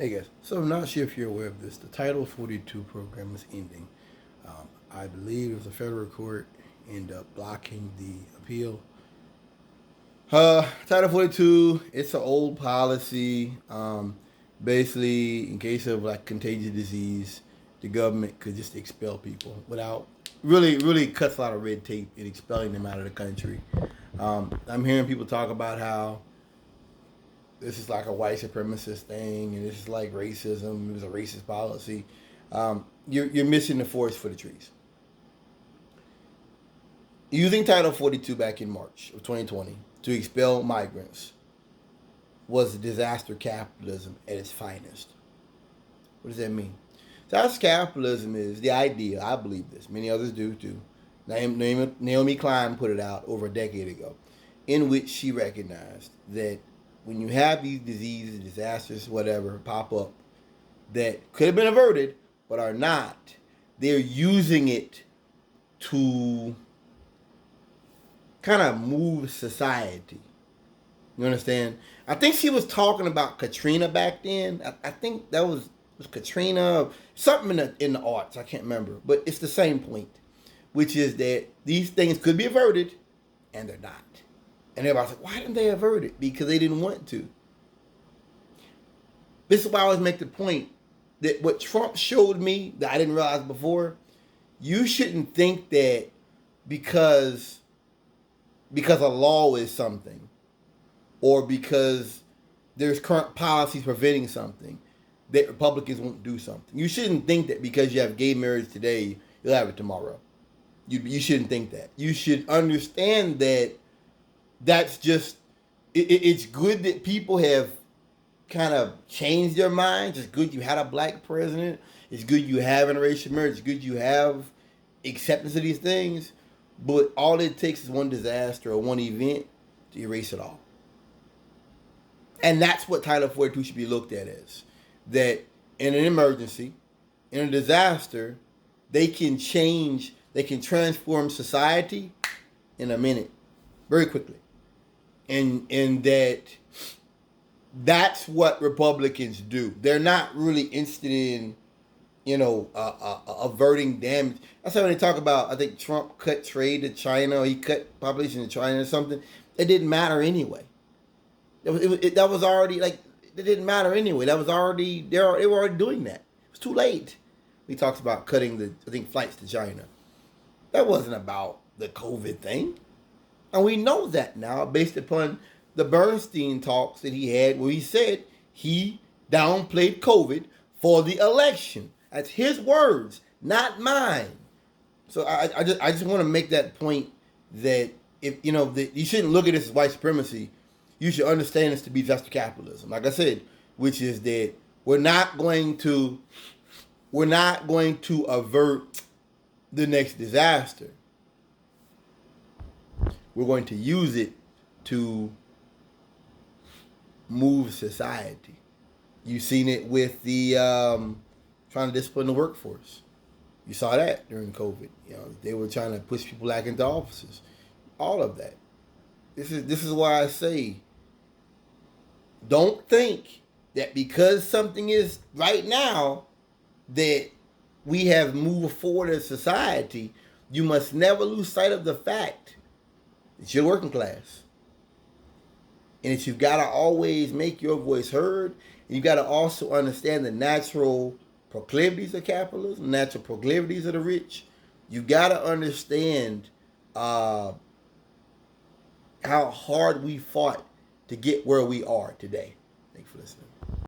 Hey guys, so I'm not sure if you're aware of this. The Title 42 program is ending. I believe it was a federal court ended up blocking the appeal. Title 42, it's an old policy. Basically, in case of like contagious disease, the government could just expel people without really cuts a lot of red tape in expelling them out of the country. I'm hearing people talk about how this is like a white supremacist thing, and this is like racism. It was a racist policy. You're missing the forest for the trees. Using Title 42 back in March of 2020 to expel migrants was disaster capitalism at its finest. What does that mean? Disaster capitalism is the idea, I believe this, many others do too. Naomi Klein put it out over a decade ago, in which she recognized that when you have these diseases, disasters, whatever, pop up that could have been averted but are not, they're using it to kind of move society. You understand? I think she was talking about Katrina back then. I think that was Katrina, something in the arts. I can't remember, but it's the same point, which is that these things could be averted, and they're not. And everybody's like, why didn't they avert it? Because they didn't want to. This is why I always make the point that what Trump showed me that I didn't realize before, you shouldn't think that because a law is something, or because there's current policies preventing something, that Republicans won't do something. You shouldn't think that because you have gay marriage today, you'll have it tomorrow. You shouldn't think that. You should understand that that's just, it's good that people have kind of changed their minds. It's good you had a black president. It's good you have interracial marriage. It's good you have acceptance of these things. But all it takes is one disaster or one event to erase it all. And that's what Title 42 should be looked at as. That in an emergency, in a disaster, they can change, they can transform society in a minute, very quickly. And that's what Republicans do. They're not really interested in, averting damage. That's why when they talk about, I think Trump cut trade to China, or he cut population to China or something. It didn't matter anyway. That was already, like, it didn't matter anyway. That was already, they were already doing that. It was too late. He talks about cutting flights to China. That wasn't about the COVID thing. And we know that now based upon the Bernstein talks that he had, where he said he downplayed COVID for the election. That's his words, not mine. So I just want to make that point that if that you shouldn't look at this as white supremacy. You should understand this to be disaster capitalism. Like I said, which is that we're not going to avert the next disaster. We're going to use it to move society. You've seen it with the trying to discipline the workforce. You saw that during COVID. They were trying to push people back into offices. All of that. This is why I say, don't think that because something is right now that we have moved forward as society, you must never lose sight of the fact that you're working class. And that you've got to always make your voice heard. And you've got to also understand the natural proclivities of capitalism, natural proclivities of the rich. You've got to understand how hard we fought to get where we are today. Thanks for listening.